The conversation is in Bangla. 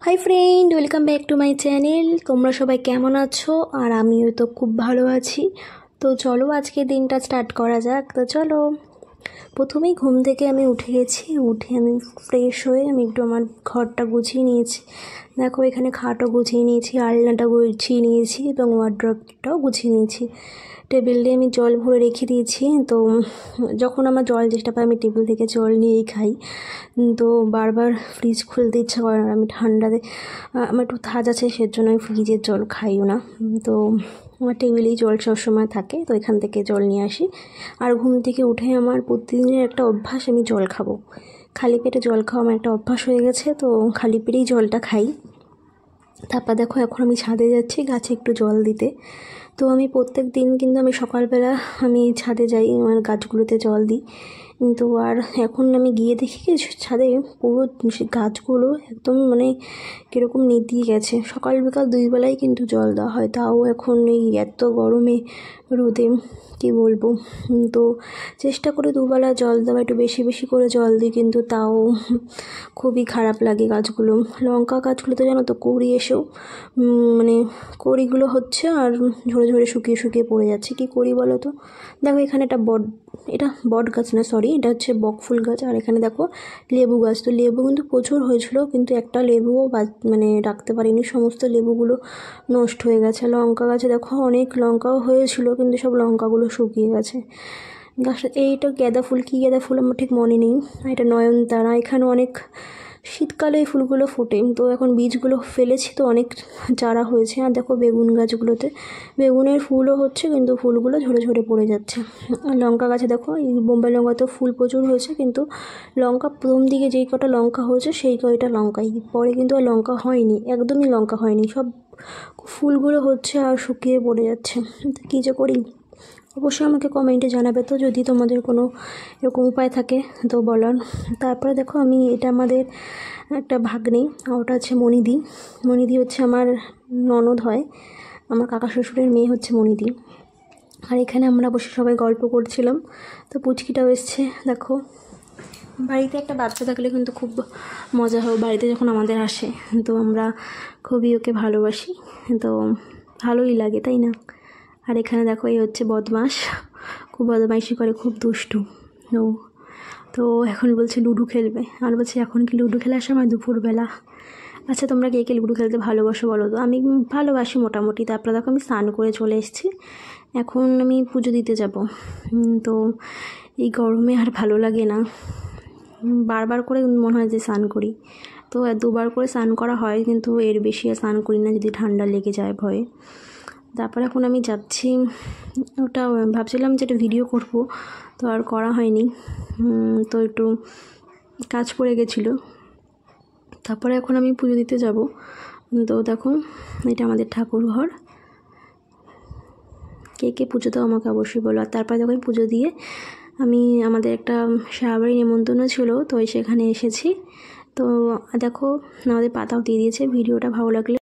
Hi friend, welcome back to my channel. তোমরা সবাই কেমন আছো? আর আমিও তো খুব ভালো আছি। তো চলো আজকে দিনটা স্টার্ট করা যাক। তো চলো, প্রথমেই ঘুম থেকে আমি উঠে গেছি। উঠে আমি ফ্রেশ হয়ে আমি একটু আমার ঘরটা গুছিয়ে নিয়েছি। দেখো, এখানে খাটও গুছিয়ে নিয়েছি, আলনাটা গুছিয়ে নিয়েছি এবং ওয়ার্ড্রপটাও গুছিয়ে নিয়েছি। টেবিলে আমি জল ভরে রেখে দিয়েছি। তো যখন আমার জল চেষ্টা পাই আমি টেবিল থেকে জল নিয়েই খাই। তো বারবার ফ্রিজ খুলতে ইচ্ছা করে না। আমি ঠান্ডাতে আমার একটু ধাজ আছে, সেজন্য আমি ফ্রিজের জল খাইও না। তো আমার টেবিলেই জল সবসময় থাকে, তো এখান থেকে জল নিয়ে আসি। আর ঘুম থেকে উঠে আমার প্রতিদিনের একটা অভ্যাস, আমি জল খাবো। খালি পেটে জল খাওয়া আমার একটা অভ্যাস হয়ে গেছে, তো খালি পেটেই জলটা খাই। তারপর দেখো, এখন আমি ছাদে যাচ্ছি গাছে একটু জল দিতে। তো আমি প্রত্যেক দিন কিন্তু আমি সকালবেলা আমি ছাদে যাই, আমার গাছগুলোতে জল দিই। কিন্তু আর এখন আমি গিয়ে দেখি কি ছাদে পুরো গাছগুলো একদম কীরকম নেতিয়ে গেছে। সকাল বিকাল দুই বেলায় কিন্তু জল দেওয়া হয়, তাও এখন এই এত গরমে রোদে কী বলবো। তো চেষ্টা করি দুবেলা জল দেওয়া, একটু বেশি বেশি করে জল দিই, কিন্তু তাও খুবই খারাপ লাগে গাছগুলো। লঙ্কা গাছগুলো তো জানো তো, কুঁড়ি এসেও কড়িগুলো হচ্ছে আর ঝরে ঝরে শুকিয়ে শুকিয়ে পড়ে যাচ্ছে। কী করি বলো তো? দেখো, এখানে এটা বট গাছ না, সরি, এটা হচ্ছে বকফুল গাছ। আর এখানে দেখো লেবু গাছ। তো লেবু কিন্তু প্রচুর হয়েছিল, কিন্তু একটা লেবুও রাখতে পারিনি, সমস্ত লেবুগুলো নষ্ট হয়ে গেছে। লঙ্কা গাছে দেখো অনেক লঙ্কাও হয়েছিল, কিন্তু সব লঙ্কাগুলো শুকিয়ে গেছে। গাছটা এইটা গাঁদা ফুল, কী গাঁদা ফুল আমার ঠিক মনে নেই। এটা নয়নতারা। এখানে অনেক শীতকালে এই ফুলগুলো ফোটে। তো এখন বীজগুলো ফেলেছি, তো অনেক চারা হয়েছে। আর দেখো বেগুন গাছগুলোতে বেগুনের ফুলও হচ্ছে, কিন্তু ফুলগুলো ঝরে ঝরে পড়ে যাচ্ছে। আর লঙ্কা গাছে দেখো, এই বোম্বাই লঙ্কাতেও ফুল প্রচুর হয়েছে, কিন্তু লঙ্কা প্রথম দিকে যেই কটা লঙ্কা হয়েছে সেই কয়টা লঙ্কাই, পরে কিন্তু আর লঙ্কা হয়নি, একদমই লঙ্কা হয়নি। সব ফুলগুলো হচ্ছে আর শুকিয়ে পড়ে যাচ্ছে। কী যে করি, অবশ্যই আমাকে কমেন্টে জানাবে তো, যদি তোমাদের কোনো এরকম উপায় থাকে তো বলার। তারপরে দেখো, এটা আমাদের একটা ভাগ্নি, ওটা হচ্ছে মনিদি। মনিদি হচ্ছে আমার ননদ হয়, আমার কাকা শ্বশুরের মেয়ে হচ্ছে মনিদি। আর এখানে আমরা বসে সবাই গল্প করছিলাম। তো পুচকিটাও এসছে। দেখো, বাড়িতে একটা বাচ্চা থাকলে কিন্তু খুব মজা হয়। বাড়িতে যখন আমাদের আসে তো আমরা খুবই ওকে ভালোবাসি, তো ভালোই লাগে, তাই না? আর এখানে দেখো, এই হচ্ছে বদমাস, খুব বদমাইশি করে, খুব দুষ্টু। তো এখন বলছে লুডো খেলবে, আর বলছে এখন কি লুডো খেলার সময় দুপুরবেলা? আচ্ছা, তোমরা কে কে লুডো খেলতে ভালোবাসো বলো তো? আমি ভালোবাসি মোটামুটি। তারপরে দেখো, আমি স্নান করে চলে এসেছি, এখন আমি পুজো দিতে যাব। তো এই গরমে আর ভালো লাগে না, বারবার করে মনে হয় যে স্নান করি। তো দুবার করে স্নান করা হয়, কিন্তু এর বেশি আর স্নান করি না, যদি ঠান্ডা লেগে যায় ভয়ে। তারপর এখন আমি যাচ্ছি, ওটা ভাবছিলাম যে এটা ভিডিও করব, তো আর করা হয়নি। তো একটু কাজ পড়ে গেছিলো। তারপরে এখন আমি পুজো দিতে যাব। তো দেখো, এটা আমাদের ঠাকুর ঘর। কে কে পুজো দাও আমাকে অবশ্যই বলো। আর তারপরে দেখো, পুজো দিয়ে আমাদের একটা শাহবাড়ি নেমন্তন্ন ছিল, তো সেখানে এসেছি। তো দেখো, আমাদের পাতাও দিয়ে দিয়েছে। ভিডিওটা ভালো লাগলে